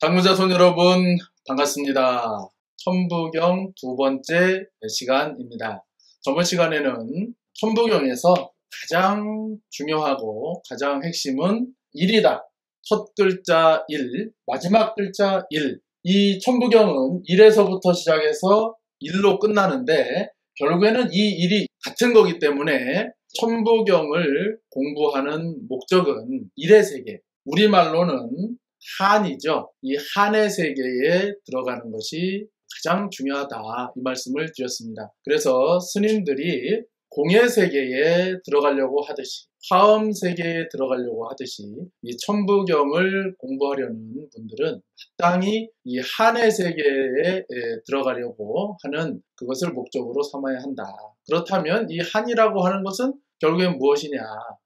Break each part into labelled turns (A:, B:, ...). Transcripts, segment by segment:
A: 당무자손 여러분, 반갑습니다. 천부경 두 번째 시간입니다. 저번 시간에는 천부경에서 가장 중요하고 가장 핵심은 일이다. 첫 글자 일, 마지막 글자 일. 이 천부경은 일에서부터 시작해서 일로 끝나는데 결국에는 이 일이 같은 거기 때문에 천부경을 공부하는 목적은 일의 세계, 우리말로는 한이죠. 이 한의 세계에 들어가는 것이 가장 중요하다, 이 말씀을 드렸습니다. 그래서 스님들이 공의 세계에 들어가려고 하듯이, 화엄 세계에 들어가려고 하듯이 이 천부경을 공부하려는 분들은 마땅히 이 한의 세계에 들어가려고 하는 그것을 목적으로 삼아야 한다. 그렇다면 이 한이라고 하는 것은 결국엔 무엇이냐?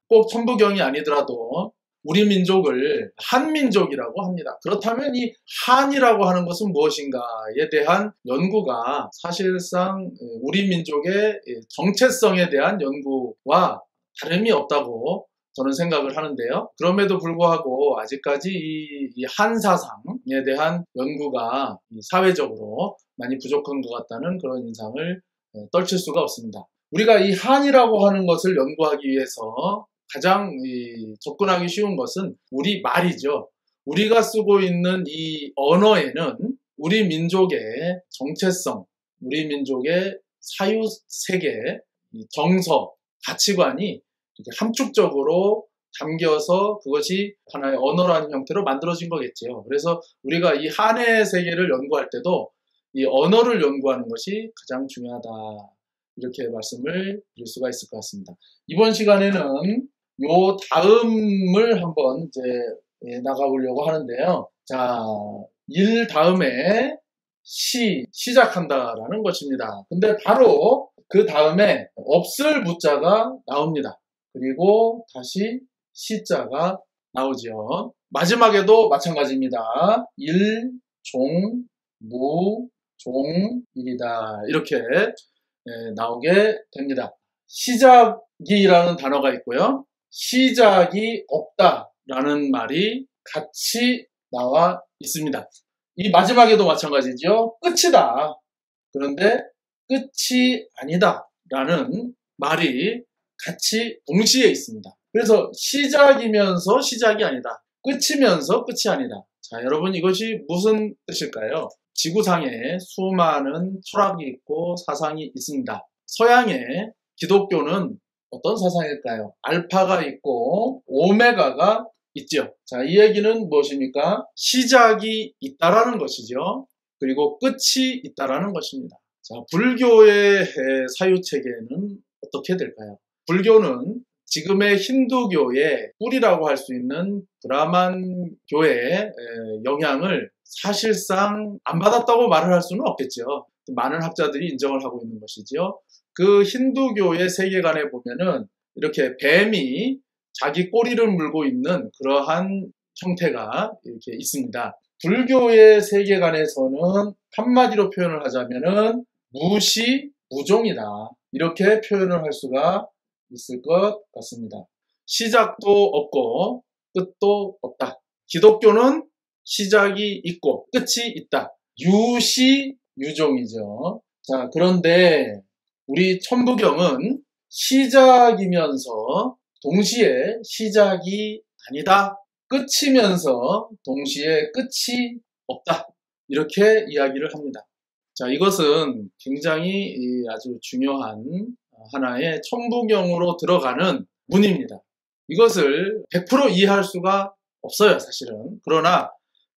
A: 꼭 천부경이 아니더라도 우리 민족을 한민족이라고 합니다. 그렇다면 이 한이라고 하는 것은 무엇인가에 대한 연구가 사실상 우리 민족의 정체성에 대한 연구와 다름이 없다고 저는 생각을 하는데요. 그럼에도 불구하고 아직까지 이 한사상에 대한 연구가 사회적으로 많이 부족한 것 같다는 그런 인상을 떨칠 수가 없습니다. 우리가 이 한이라고 하는 것을 연구하기 위해서 가장 접근하기 쉬운 것은 우리 말이죠. 우리가 쓰고 있는 이 언어에는 우리 민족의 정체성, 우리 민족의 사유세계, 정서, 가치관이 이렇게 함축적으로 담겨서 그것이 하나의 언어라는 형태로 만들어진 거겠죠. 그래서 우리가 이 한의 세계를 연구할 때도 이 언어를 연구하는 것이 가장 중요하다, 이렇게 말씀을 드릴 수가 있을 것 같습니다. 이번 시간에는 요 다음을 한번 이제 나가보려고 하는데요. 자, 일 다음에 시작한다라는 것입니다. 근데 바로 그 다음에 없을 무자가 나옵니다. 그리고 다시 시자가 나오죠. 마지막에도 마찬가지입니다. 일, 종, 무, 종, 일이다, 이렇게 나오게 됩니다. 시작이라는 단어가 있고요. 시작이 없다라는 말이 같이 나와 있습니다. 이 마지막에도 마찬가지죠. 끝이다. 그런데 끝이 아니다 라는 말이 같이 동시에 있습니다. 그래서 시작이면서 시작이 아니다, 끝이면서 끝이 아니다. 자, 여러분, 이것이 무슨 뜻일까요? 지구상에 수많은 철학이 있고 사상이 있습니다. 서양의 기독교는 어떤 사상일까요? 알파가 있고 오메가가 있죠. 자, 이 얘기는 무엇입니까? 시작이 있다라는 것이죠. 그리고 끝이 있다라는 것입니다. 자, 불교의 사유체계는 어떻게 될까요? 불교는 지금의 힌두교의 뿌리라고 할 수 있는 브라만교의 영향을 사실상 안 받았다고 말을 할 수는 없겠죠. 많은 학자들이 인정을 하고 있는 것이죠. 그 힌두교의 세계관에 보면은 이렇게 뱀이 자기 꼬리를 물고 있는 그러한 형태가 이렇게 있습니다. 불교의 세계관에서는 한마디로 표현을 하자면은 무시, 무종이다, 이렇게 표현을 할 수가 있을 것 같습니다. 시작도 없고 끝도 없다. 기독교는 시작이 있고 끝이 있다. 유시, 유종이죠. 자, 그런데 우리 천부경은 시작이면서 동시에 시작이 아니다, 끝이면서 동시에 끝이 없다, 이렇게 이야기를 합니다. 자, 이것은 굉장히 아주 중요한 하나의 천부경으로 들어가는 문입니다. 이것을 100% 이해할 수가 없어요, 사실은. 그러나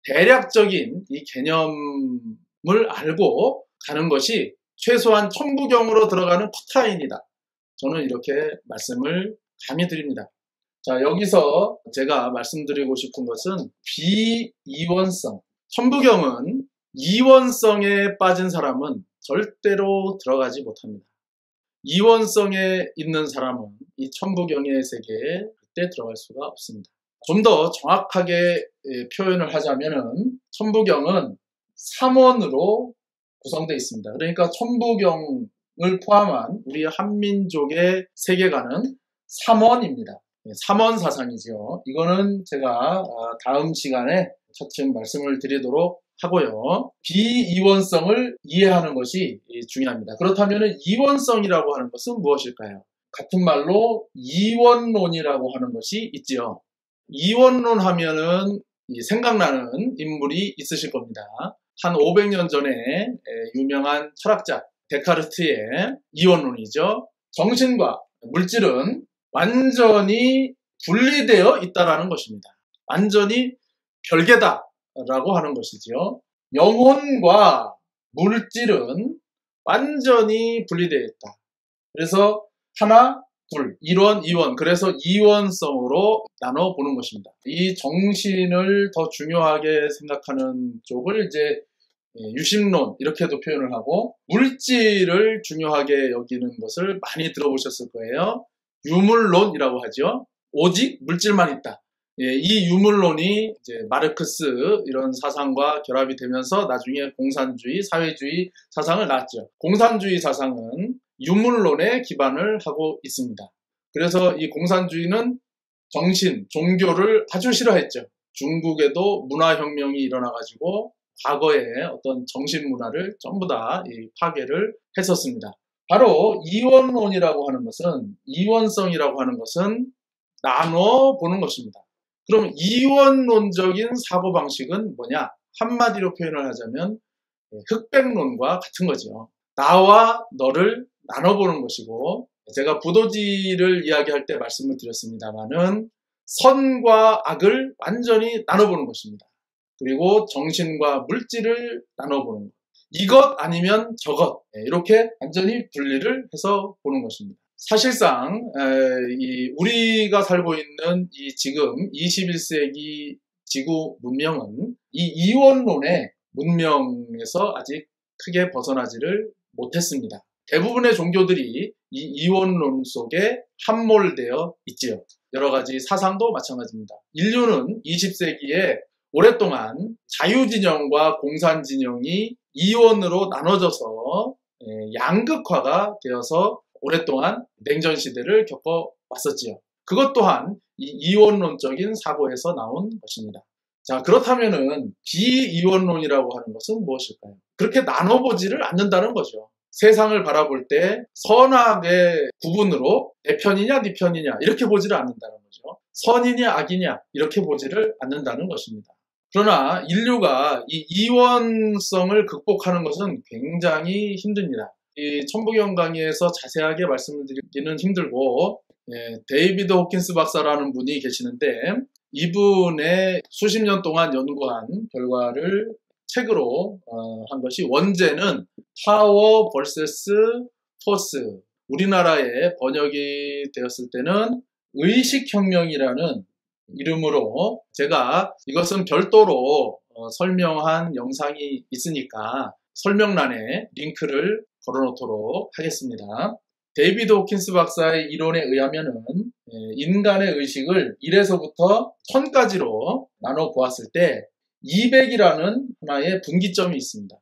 A: 대략적인 이 개념을 알고 가는 것이 최소한 천부경으로 들어가는 커트라인이다, 저는 이렇게 말씀을 감히 드립니다. 자, 여기서 제가 말씀드리고 싶은 것은 비이원성. 천부경은 이원성에 빠진 사람은 절대로 들어가지 못합니다. 이원성에 있는 사람은 이 천부경의 세계에 그때 들어갈 수가 없습니다. 좀 더 정확하게 표현을 하자면은 천부경은 3원으로 구성되어 있습니다. 그러니까 천부경을 포함한 우리 한민족의 세계관은 삼원입니다. 삼원 사상이죠. 이거는 제가 다음 시간에 차츰 말씀을 드리도록 하고요. 비이원성을 이해하는 것이 중요합니다. 그렇다면 이원성이라고 하는 것은 무엇일까요? 같은 말로 이원론이라고 하는 것이 있지요. 이원론 하면은 생각나는 인물이 있으실 겁니다. 한 500년 전에 유명한 철학자 데카르트의 이원론이죠. 정신과 물질은 완전히 분리되어 있다라는 것입니다. 완전히 별개다라고 하는 것이죠. 영혼과 물질은 완전히 분리되어 있다. 그래서 하나, 둘, 일원, 이원, 그래서 이원성으로 나눠보는 것입니다. 이 정신을 더 중요하게 생각하는 쪽을 이제 유심론 이렇게도 표현을 하고, 물질을 중요하게 여기는 것을 많이 들어보셨을 거예요. 유물론이라고 하죠. 오직 물질만 있다. 이 유물론이 이제 마르크스 이런 사상과 결합이 되면서 나중에 공산주의, 사회주의 사상을 낳았죠. 공산주의 사상은 유물론에 기반을 하고 있습니다. 그래서 이 공산주의는 정신, 종교를 아주 싫어했죠. 중국에도 문화혁명이 일어나가지고 과거의 어떤 정신문화를 전부 다 파괴를 했었습니다. 바로 이원론이라고 하는 것은, 이원성이라고 하는 것은 나눠보는 것입니다. 그럼 이원론적인 사고방식은 뭐냐? 한마디로 표현을 하자면 흑백론과 같은 거죠. 나와 너를 나눠보는 것이고, 제가 부도지를 이야기할 때 말씀을 드렸습니다마는 선과 악을 완전히 나눠보는 것입니다. 그리고 정신과 물질을 나눠보는 것. 이것 아니면 저것, 이렇게 완전히 분리를 해서 보는 것입니다. 사실상 우리가 살고 있는 이 지금 21세기 지구 문명은 이 이원론의 문명에서 아직 크게 벗어나지를 못했습니다. 대부분의 종교들이 이 이원론 속에 함몰되어 있지요. 여러 가지 사상도 마찬가지입니다. 인류는 20세기에 오랫동안 자유진영과 공산진영이 이원으로 나눠져서 양극화가 되어서 오랫동안 냉전시대를 겪어왔었지요. 그것 또한 이 이원론적인 사고에서 나온 것입니다. 자, 그렇다면은 비이원론이라고 하는 것은 무엇일까요? 그렇게 나눠보지를 않는다는 거죠. 세상을 바라볼 때 선악의 구분으로 내 편이냐 네 편이냐 이렇게 보지를 않는다는 거죠. 선이냐 악이냐 이렇게 보지를 않는다는 것입니다. 그러나 인류가 이 이원성을 극복하는 것은 굉장히 힘듭니다. 이 천부경 강의에서 자세하게 말씀을 드리기는 힘들고, 데이비드 호킨스 박사라는 분이 계시는데 이분의 수십 년 동안 연구한 결과를 책으로 한 것이 원제는 파워 vs 포스, 우리나라에 번역이 되었을 때는 의식혁명이라는 이름으로, 제가 이것은 별도로 설명한 영상이 있으니까 설명란에 링크를 걸어놓도록 하겠습니다. 데이비드 호킨스 박사의 이론에 의하면은 인간의 의식을 1에서부터 1000까지로 나눠 보았을 때 200이라는 하나의 분기점이 있습니다.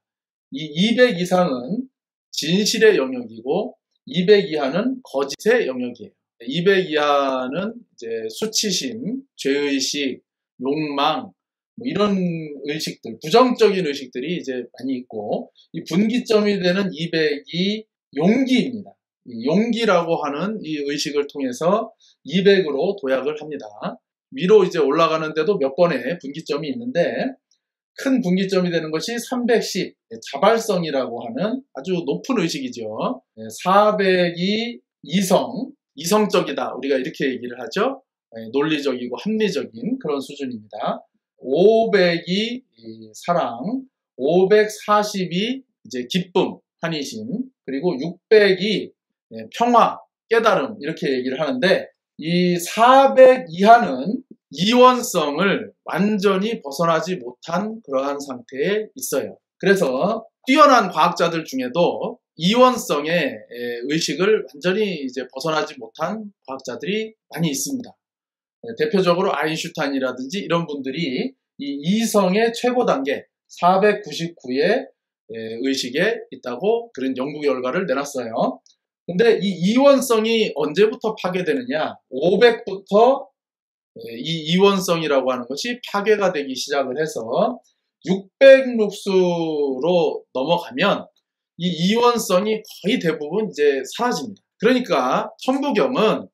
A: 이 200 이상은 진실의 영역이고 200 이하는 거짓의 영역이에요. 200 이하는 이제 수치심, 죄의식, 욕망, 뭐 이런 의식들, 부정적인 의식들이 이제 많이 있고, 이 분기점이 되는 200이 용기입니다. 이 용기라고 하는 이 의식을 통해서 200으로 도약을 합니다. 위로 이제 올라가는데도 몇 번의 분기점이 있는데, 큰 분기점이 되는 것이 310, 자발성이라고 하는 아주 높은 의식이죠. 400이 이성적이다. 우리가 이렇게 얘기를 하죠. 논리적이고 합리적인 그런 수준입니다. 500이 사랑, 540이 이제 기쁨, 환희심, 그리고 600이 평화, 깨달음 이렇게 얘기를 하는데, 이 400 이하는 이원성을 완전히 벗어나지 못한 그러한 상태에 있어요. 그래서 뛰어난 과학자들 중에도 이원성의 의식을 완전히 이제 벗어나지 못한 과학자들이 많이 있습니다. 대표적으로 아인슈타인이라든지 이런 분들이 이 이성의 최고 단계 499의 의식에 있다고 그런 연구 결과를 내놨어요. 근데 이 이원성이 언제부터 파괴되느냐? 500부터 이 이원성이라고 하는 것이 파괴가 되기 시작을 해서 600룩스로 넘어가면 이 이원성이 거의 대부분 이제 사라집니다. 그러니까 천부경은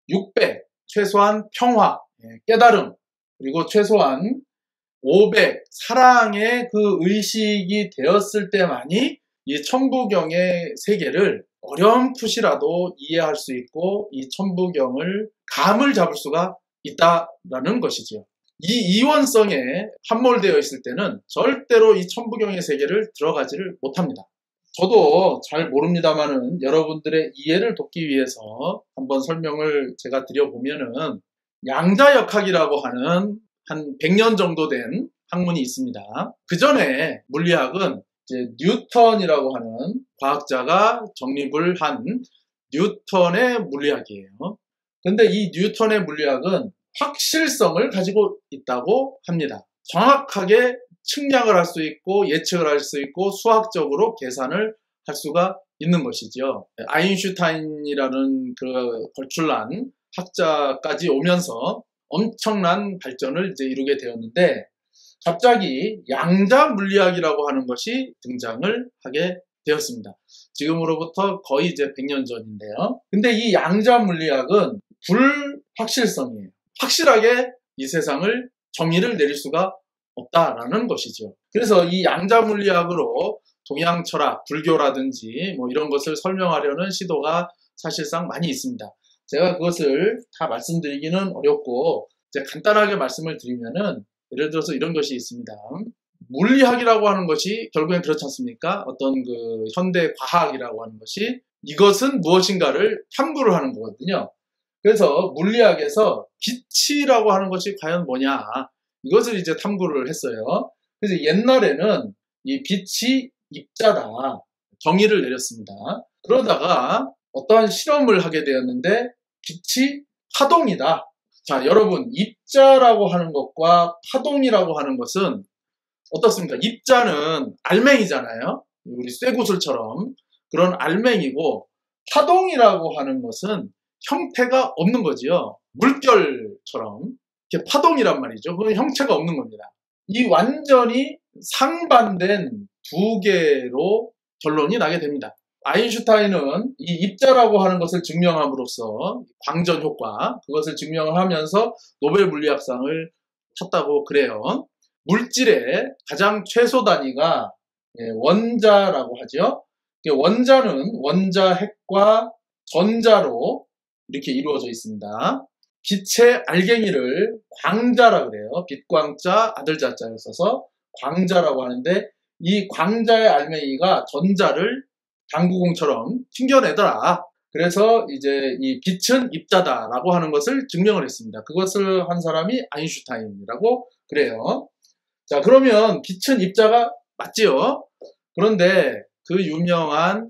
A: 600, 최소한 평화, 깨달음, 그리고 최소한 500, 사랑의 그 의식이 되었을 때만이 이 천부경의 세계를 어렴풋이라도 이해할 수 있고 이 천부경을 감을 잡을 수가 있다라는 것이지요. 이 이원성에 함몰되어 있을 때는 절대로 이 천부경의 세계를 들어가지를 못합니다. 저도 잘 모릅니다만은 여러분들의 이해를 돕기 위해서 한번 설명을 제가 드려보면은 양자역학이라고 하는 한 100년 정도 된 학문이 있습니다. 그 전에 물리학은 이제 뉴턴이라고 하는 과학자가 정립을 한 뉴턴의 물리학이에요. 근데 이 뉴턴의 물리학은 확실성을 가지고 있다고 합니다. 정확하게 측량을 할 수 있고 예측을 할 수 있고 수학적으로 계산을 할 수가 있는 것이죠. 아인슈타인이라는 그 걸출난 학자까지 오면서 엄청난 발전을 이제 이루게 되었는데 갑자기 양자 물리학이라고 하는 것이 등장을 하게 되었습니다. 지금으로부터 거의 이제 100년 전인데요. 근데 이 양자 물리학은 불확실성이에요. 확실하게 이 세상을 정의를 내릴 수가 없다라는 것이죠. 그래서 이 양자 물리학으로 동양 철학, 불교라든지 뭐 이런 것을 설명하려는 시도가 사실상 많이 있습니다. 제가 그것을 다 말씀드리기는 어렵고 이제 간단하게 말씀을 드리면은 예를 들어서 이런 것이 있습니다. 물리학이라고 하는 것이 결국엔 그렇지 않습니까? 어떤 그 현대 과학이라고 하는 것이 이것은 무엇인가를 탐구를 하는 거거든요. 그래서 물리학에서 빛이라고 하는 것이 과연 뭐냐 이것을 이제 탐구를 했어요. 그래서 옛날에는 이 빛이 입자다 정의를 내렸습니다. 그러다가 어떠한 실험을 하게 되었는데 빛이 파동이다. 자, 여러분 입자라고 하는 것과 파동이라고 하는 것은 어떻습니까? 입자는 알맹이잖아요. 우리 쇠구슬처럼 그런 알맹이고 파동이라고 하는 것은 형태가 없는 거지요. 물결처럼 이렇게 파동이란 말이죠. 그건 형체가 없는 겁니다. 이 완전히 상반된 두 개로 결론이 나게 됩니다. 아인슈타인은 이 입자라고 하는 것을 증명함으로써 광전 효과 그것을 증명을 하면서 노벨 물리학상을 탔다고 그래요. 물질의 가장 최소 단위가 원자라고 하죠. 원자는 원자 핵과 전자로 이렇게 이루어져 있습니다. 빛의 알갱이를 광자라 그래요. 빛광자, 아들자자를 써서 광자라고 하는데 이 광자의 알맹이가 전자를 당구공처럼 튕겨내더라. 그래서 이제 이 빛은 입자다라고 하는 것을 증명을 했습니다. 그것을 한 사람이 아인슈타인이라고 그래요. 자, 그러면 빛은 입자가 맞지요? 그런데 그 유명한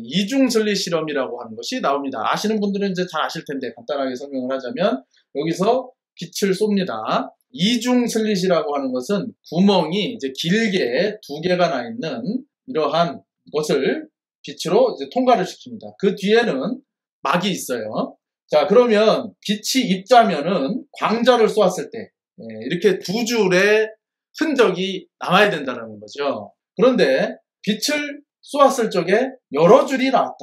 A: 이중슬릿 실험이라고 하는 것이 나옵니다. 아시는 분들은 이제 잘 아실 텐데 간단하게 설명을 하자면 여기서 빛을 쏩니다. 이중슬릿이라고 하는 것은 구멍이 이제 길게 두 개가 나 있는 이러한 것을 빛으로 이제 통과를 시킵니다. 그 뒤에는 막이 있어요. 자, 그러면 빛이 입자면은 광자를 쏘았을 때 이렇게 두 줄의 흔적이 남아야 된다는 거죠. 그런데 빛을 쏘았을 적에 여러 줄이 나왔다.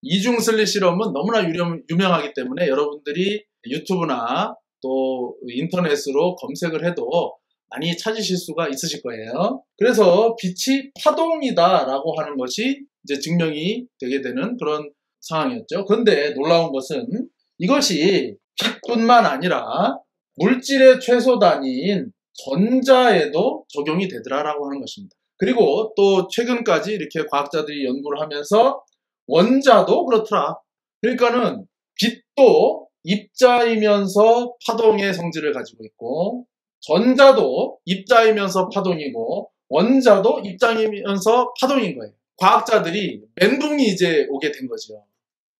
A: 이중슬릿 실험은 너무나 유명하기 때문에 여러분들이 유튜브나 또 인터넷으로 검색을 해도 많이 찾으실 수가 있으실 거예요. 그래서 빛이 파동이다 라고 하는 것이 이제 증명이 되게 되는 그런 상황이었죠. 그런데 놀라운 것은 이것이 빛뿐만 아니라 물질의 최소 단위인 전자에도 적용이 되더라라고 하는 것입니다. 그리고 또 최근까지 이렇게 과학자들이 연구를 하면서 원자도 그렇더라. 그러니까는 빛도 입자이면서 파동의 성질을 가지고 있고 전자도 입자이면서 파동이고 원자도 입자이면서 파동인 거예요. 과학자들이 멘붕이 이제 오게 된 거죠.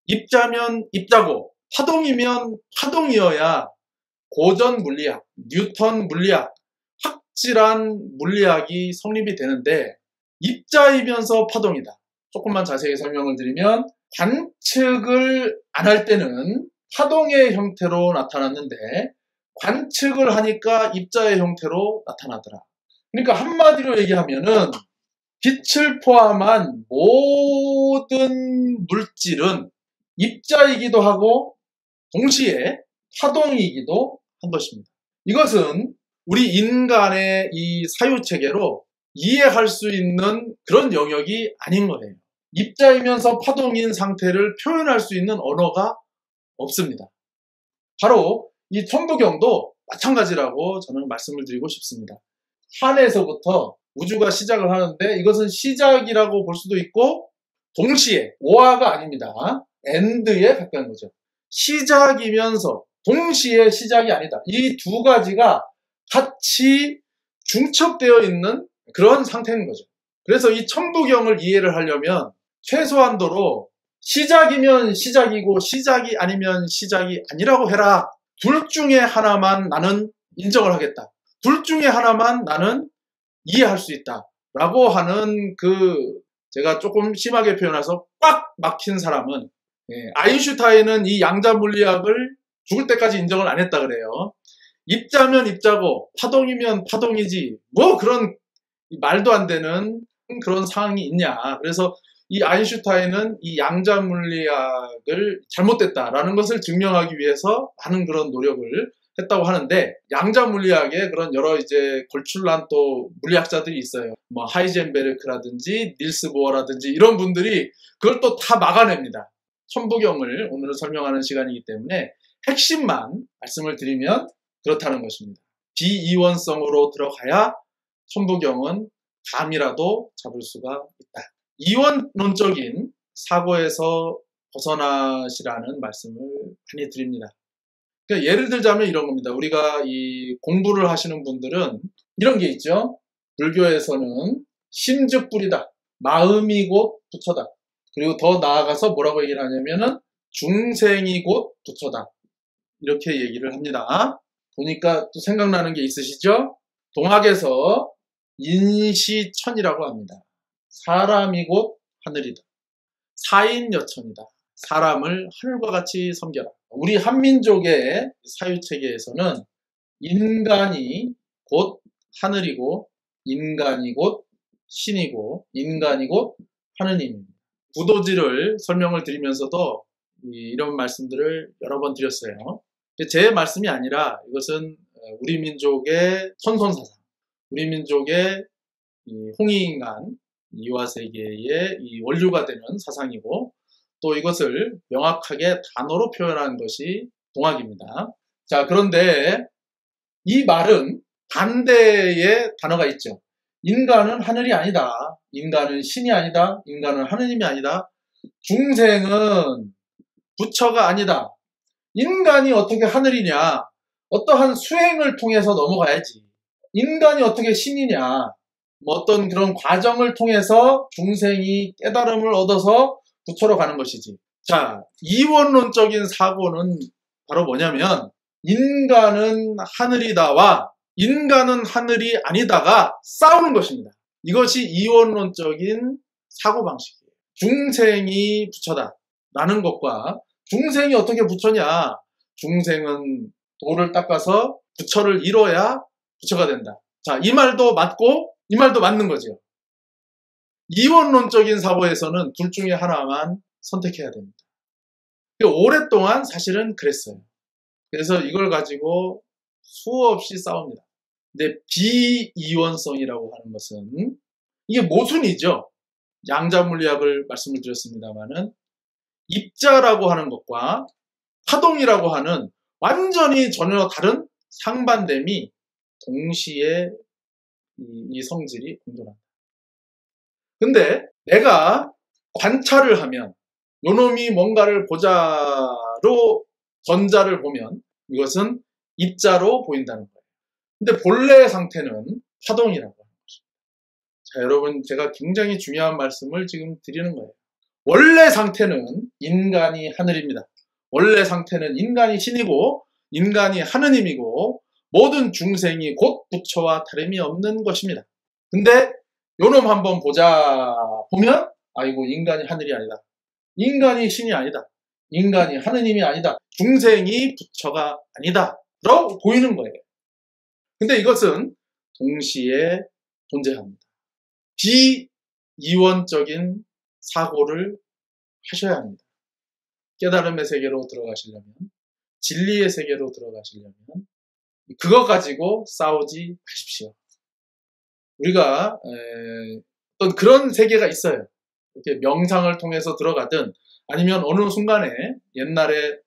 A: 입자면 입자고 파동이면 파동이어야 고전 물리학, 뉴턴 물리학, 확실한 물리학이 성립이 되는데 입자이면서 파동이다. 조금만 자세히 설명을 드리면 관측을 안 할 때는 파동의 형태로 나타났는데 관측을 하니까 입자의 형태로 나타나더라. 그러니까 한마디로 얘기하면은 빛을 포함한 모든 물질은 입자이기도 하고 동시에 파동이기도 한 것입니다. 이것은 우리 인간의 이 사유체계로 이해할 수 있는 그런 영역이 아닌 거예요. 입자이면서 파동인 상태를 표현할 수 있는 언어가 없습니다. 바로 이 천부경도 마찬가지라고 저는 말씀을 드리고 싶습니다. 한에서부터 우주가 시작을 하는데 이것은 시작이라고 볼 수도 있고 동시에 오화가 아닙니다. 엔드에 가까운 거죠. 시작이면서 동시에 시작이 아니다. 이 두 가지가 같이 중첩되어 있는 그런 상태인 거죠. 그래서 이 천부경을 이해를 하려면 최소한도로 시작이면 시작이고 시작이 아니면 시작이 아니라고 해라. 둘 중에 하나만 나는 인정을 하겠다. 둘 중에 하나만 나는 이해할 수 있다. 라고 하는 제가 조금 심하게 표현해서 꽉 막힌 사람은 아인슈타인은 이 양자 물리학을 죽을 때까지 인정을 안 했다 그래요. 입자면 입자고 파동이면 파동이지 뭐 그런 말도 안 되는 그런 상황이 있냐. 그래서 이 아인슈타인은 이 양자 물리학을 잘못됐다라는 것을 증명하기 위해서 많은 그런 노력을 했다고 하는데 양자 물리학에 그런 여러 이제 걸출난 또 물리학자들이 있어요. 뭐 하이젠베르크라든지 닐스 보어라든지 이런 분들이 그걸 또 다 막아냅니다. 천부경을 오늘은 설명하는 시간이기 때문에 핵심만 말씀을 드리면 그렇다는 것입니다. 비이원성으로 들어가야 천부경은 감이라도 잡을 수가 있다. 이원론적인 사고에서 벗어나시라는 말씀을 많이 드립니다. 그러니까 예를 들자면 이런 겁니다. 우리가 이 공부를 하시는 분들은 이런 게 있죠. 불교에서는 심즉불이다. 마음이 곧 부처다. 그리고 더 나아가서 뭐라고 얘기를 하냐면은 중생이 곧 부처다. 이렇게 얘기를 합니다. 보니까 또 생각나는 게 있으시죠? 동학에서 인시천이라고 합니다. 사람이 곧 하늘이다. 사인여천이다. 사람을 하늘과 같이 섬겨라. 우리 한민족의 사유체계에서는 인간이 곧 하늘이고 인간이 곧 신이고 인간이 곧 하느님입니다. 구도지를 설명을 드리면서도 이런 말씀들을 여러 번 드렸어요. 제 말씀이 아니라 이것은 우리 민족의 선손사상, 우리 민족의 홍익인간, 이화세계의 이 원류가 되는 사상이고 또 이것을 명확하게 단어로 표현한 것이 동학입니다. 자, 그런데 이 말은 반대의 단어가 있죠. 인간은 하늘이 아니다. 인간은 신이 아니다. 인간은 하느님이 아니다. 중생은 부처가 아니다. 인간이 어떻게 하늘이냐? 어떠한 수행을 통해서 넘어가야지. 인간이 어떻게 신이냐? 뭐 어떤 그런 과정을 통해서 중생이 깨달음을 얻어서 부처로 가는 것이지. 자, 이원론적인 사고는 바로 뭐냐면 인간은 하늘이다와 인간은 하늘이 아니다가 싸우는 것입니다. 이것이 이원론적인 사고방식이에요. 중생이 부처다 라는 것과 중생이 어떻게 부처냐? 중생은 도를 닦아서 부처를 이뤄야 부처가 된다. 자, 이 말도 맞고 이 말도 맞는 거죠. 이원론적인 사고에서는 둘 중에 하나만 선택해야 됩니다. 오랫동안 사실은 그랬어요. 그래서 이걸 가지고 수없이 싸웁니다. 근데 비이원성이라고 하는 것은 이게 모순이죠. 양자 물리학을 말씀을 드렸습니다만은 입자라고 하는 것과 파동이라고 하는 완전히 전혀 다른 상반됨이 동시에 이 성질이 공존합니다. 근데 내가 관찰을 하면 요놈이 뭔가를 보자로 전자를 보면 이것은 입자로 보인다는 거예요. 근데 본래 상태는 파동이라고 하는 것입니다. 자, 여러분 제가 굉장히 중요한 말씀을 지금 드리는 거예요. 원래 상태는 인간이 하늘입니다. 원래 상태는 인간이 신이고 인간이 하느님이고 모든 중생이 곧 부처와 다름이 없는 것입니다. 근데 요놈 한번 보면 아이고 인간이 하늘이 아니다. 인간이 신이 아니다. 인간이 하느님이 아니다. 중생이 부처가 아니다. 라고 보이는 거예요. 근데 이것은 동시에 존재합니다. 비이원적인 사고를 하셔야 합니다. 깨달음의 세계로 들어가시려면, 진리의 세계로 들어가시려면 그거 가지고 싸우지 마십시오. 우리가 어떤 그런 세계가 있어요. 이렇게 명상을 통해서 들어가든 아니면 어느 순간에 옛날에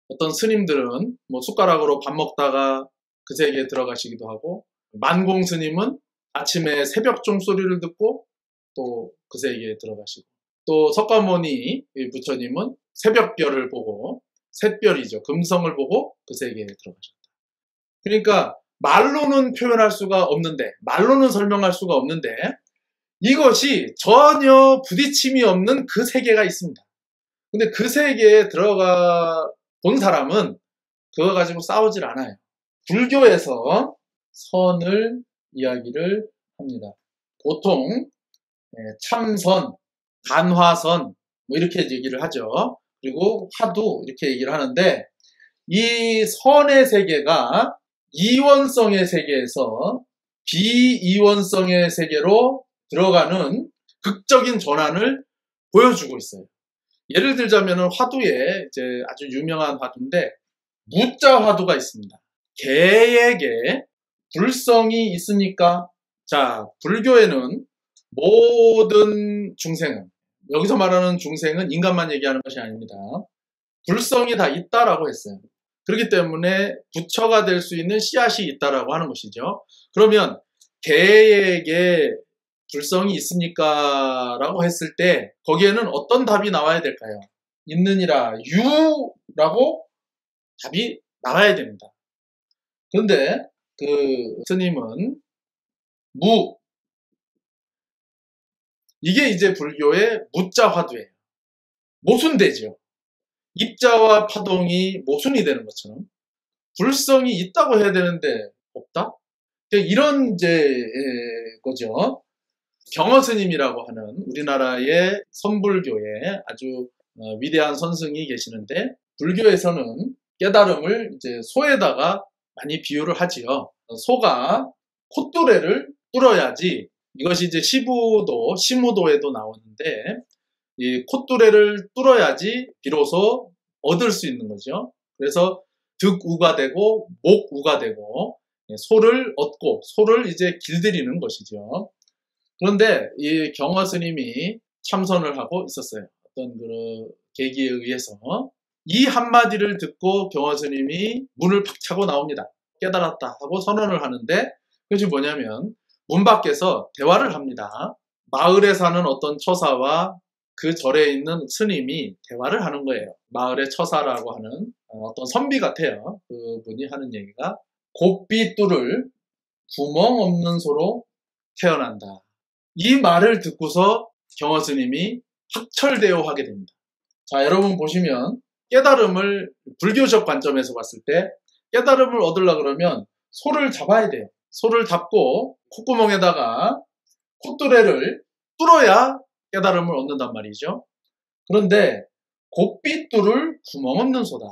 A: 어떤 스님들은 뭐 숟가락으로 밥 먹다가 그 세계에 들어가시기도 하고, 만공 스님은 아침에 새벽 종소리를 듣고 또 그 세계에 들어가시고, 또 석가모니 부처님은 새벽별을 보고, 샛별이죠. 금성을 보고 그 세계에 들어가셨다. 그러니까 말로는 표현할 수가 없는데, 말로는 설명할 수가 없는데, 이것이 전혀 부딪힘이 없는 그 세계가 있습니다. 근데 그 세계에 들어가 본 사람은 그거 가지고 싸우질 않아요. 불교에서 선을 이야기를 합니다. 보통 참선, 간화선 뭐 이렇게 얘기를 하죠. 그리고 화두 이렇게 얘기를 하는데, 이 선의 세계가 이원성의 세계에서 비이원성의 세계로 들어가는 극적인 전환을 보여주고 있어요. 예를 들자면 화두에 이제 아주 유명한 화두인데, 무자 화두가 있습니다. 개에게 불성이 있으니까, 자, 불교에는 모든 중생은, 여기서 말하는 중생은 인간만 얘기하는 것이 아닙니다. 불성이 다 있다라고 했어요. 그렇기 때문에 부처가 될 수 있는 씨앗이 있다라고 하는 것이죠. 그러면 개에게 불성이 있습니까? 라고 했을 때 거기에는 어떤 답이 나와야 될까요? 있느니라 유라고 답이 나와야 됩니다. 그런데 그 스님은 무, 이게 이제 불교의 무자 화두예요. 모순되죠. 입자와 파동이 모순이 되는 것처럼 불성이 있다고 해야 되는데 없다? 이런 이제 거죠. 경허스님이라고 하는 우리나라의 선불교의 아주 위대한 선승이 계시는데, 불교에서는 깨달음을 이제 소에다가 많이 비유를 하지요. 소가 콧뚜레를 뚫어야지, 이것이 이제 시부도, 시무도에도 나오는데, 이 콧뚜레를 뚫어야지 비로소 얻을 수 있는 거죠. 그래서 득우가 되고 목우가 되고 소를 얻고 소를 이제 길들이는 것이죠. 그런데 이 경허 스님이 참선을 하고 있었어요. 어떤 그 계기에 의해서. 이 한마디를 듣고 경허 스님이 문을 팍 차고 나옵니다. 깨달았다 하고 선언을 하는데, 그것이 뭐냐면 문 밖에서 대화를 합니다. 마을에 사는 어떤 처사와 그 절에 있는 스님이 대화를 하는 거예요. 마을의 처사라고 하는 어떤 선비 같아요. 그분이 하는 얘기가, 곱비 뚫을 구멍 없는 소로 태어난다. 이 말을 듣고서 경허 스님이 확철대오 하게 됩니다. 자, 여러분 보시면 깨달음을 불교적 관점에서 봤을 때 깨달음을 얻으려고 그러면 소를 잡아야 돼요. 소를 잡고 콧구멍에다가 콧뚜레를 뚫어야 깨달음을 얻는단 말이죠. 그런데 곱비 뚫을 구멍 없는 소다.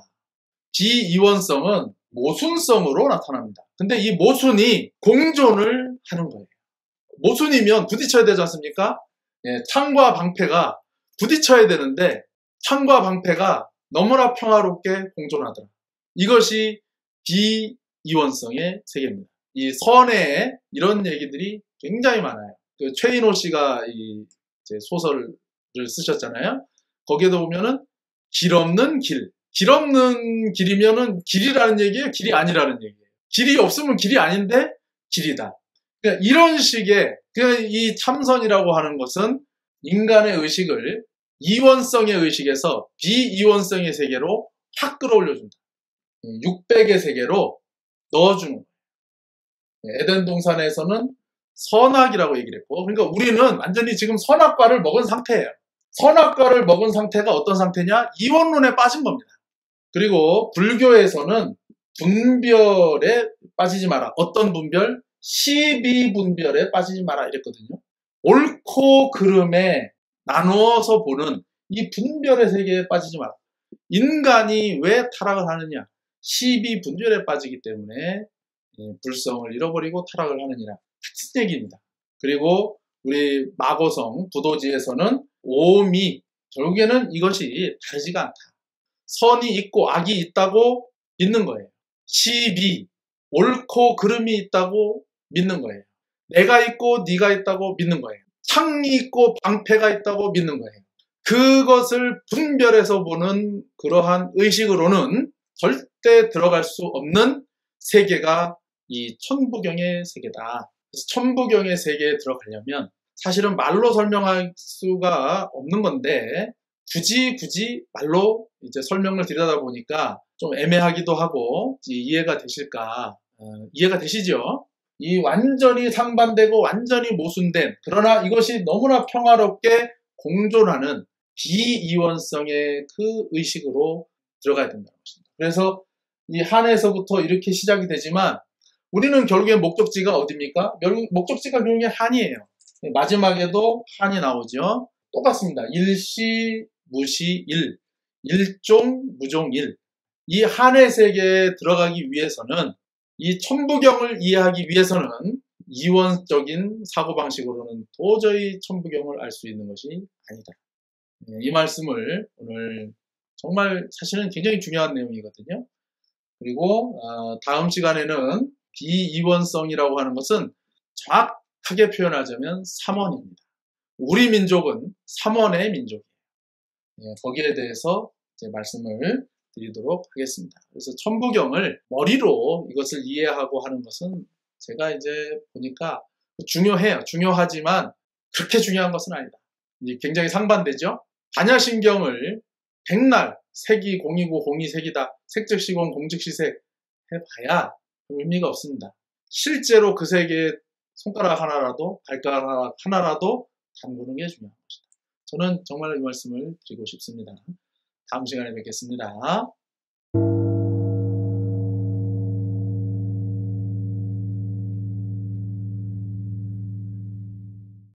A: 비이원성은 모순성으로 나타납니다. 근데 이 모순이 공존을 하는 거예요. 모순이면 부딪혀야 되지 않습니까? 예, 창과 방패가 부딪혀야 되는데 창과 방패가 너무나 평화롭게 공존하더라. 이것이 비이원성의 세계입니다. 이 선에 이런 얘기들이 굉장히 많아요. 그 최인호 씨가 이 소설을 쓰셨잖아요. 거기에도 보면은 길 없는 길. 길 없는 길이면은 길이라는 얘기예요? 길이 아니라는 얘기예요? 길이 없으면 길이 아닌데 길이다. 그러니까 이런 식의 이 참선이라고 하는 것은 인간의 의식을 이원성의 의식에서 비이원성의 세계로 확 끌어올려준다. 600의 세계로 넣어주는 거예요. 에덴 동산에서는 선악이라고 얘기를 했고, 그러니까 우리는 완전히 지금 선악과를 먹은 상태예요. 선악과를 먹은 상태가 어떤 상태냐? 이원론에 빠진 겁니다. 그리고 불교에서는 분별에 빠지지 마라. 어떤 분별? 시비분별에 빠지지 마라 이랬거든요. 옳고 그름에 나누어서 보는 이 분별의 세계에 빠지지 마라. 인간이 왜 타락을 하느냐? 12분별에 빠지기 때문에 불성을 잃어버리고 타락을 하느니라. 같은 얘기입니다. 그리고 우리 마고성 부도지에서는 오미, 결국에는 이것이 다르지가 않다. 선이 있고 악이 있다고 믿는 거예요. 시비, 옳고 그름이 있다고 믿는 거예요. 내가 있고 네가 있다고 믿는 거예요. 창이 있고 방패가 있다고 믿는 거예요. 그것을 분별해서 보는 그러한 의식으로는 절대 들어갈 수 없는 세계가 이 천부경의 세계다. 그래서 천부경의 세계에 들어가려면 사실은 말로 설명할 수가 없는 건데 굳이 말로 이제 설명을 드리다 보니까 좀 애매하기도 하고 이해가 되실까? 이해가 되시죠? 이 완전히 상반되고 완전히 모순된, 그러나 이것이 너무나 평화롭게 공존하는 비이원성의 그 의식으로 들어가야 된다는 것입니다. 그래서 이 한에서부터 이렇게 시작이 되지만 우리는 결국에 목적지가 어디입니까? 목적지가 결국에 한이에요. 마지막에도 한이 나오죠. 똑같습니다. 일시, 무시, 일. 일종, 무종, 일. 이 한의 세계에 들어가기 위해서는, 이 천부경을 이해하기 위해서는 이원적인 사고방식으로는 도저히 천부경을 알 수 있는 것이 아니다. 이 말씀을 오늘 정말 사실은 굉장히 중요한 내용이거든요. 그리고 다음 시간에는 비이원성이라고 하는 것은 정확하게 표현하자면 삼원입니다. 우리 민족은 삼원의 민족이에요. 거기에 대해서 이제 말씀을 드리도록 하겠습니다. 그래서 천부경을 머리로 이것을 이해하고 하는 것은 제가 이제 보니까 중요해요. 중요하지만 그렇게 중요한 것은 아니다. 굉장히 상반되죠. 반야신경을 백날 색이 공이고 공이 색이다. 색즉시공 공즉시색 해봐야 의미가 없습니다. 실제로 그 세계에 손가락 하나라도 발가락 하나라도 담그는 게 중요한 것이다. 저는 정말 이 말씀을 드리고 싶습니다. 다음 시간에 뵙겠습니다.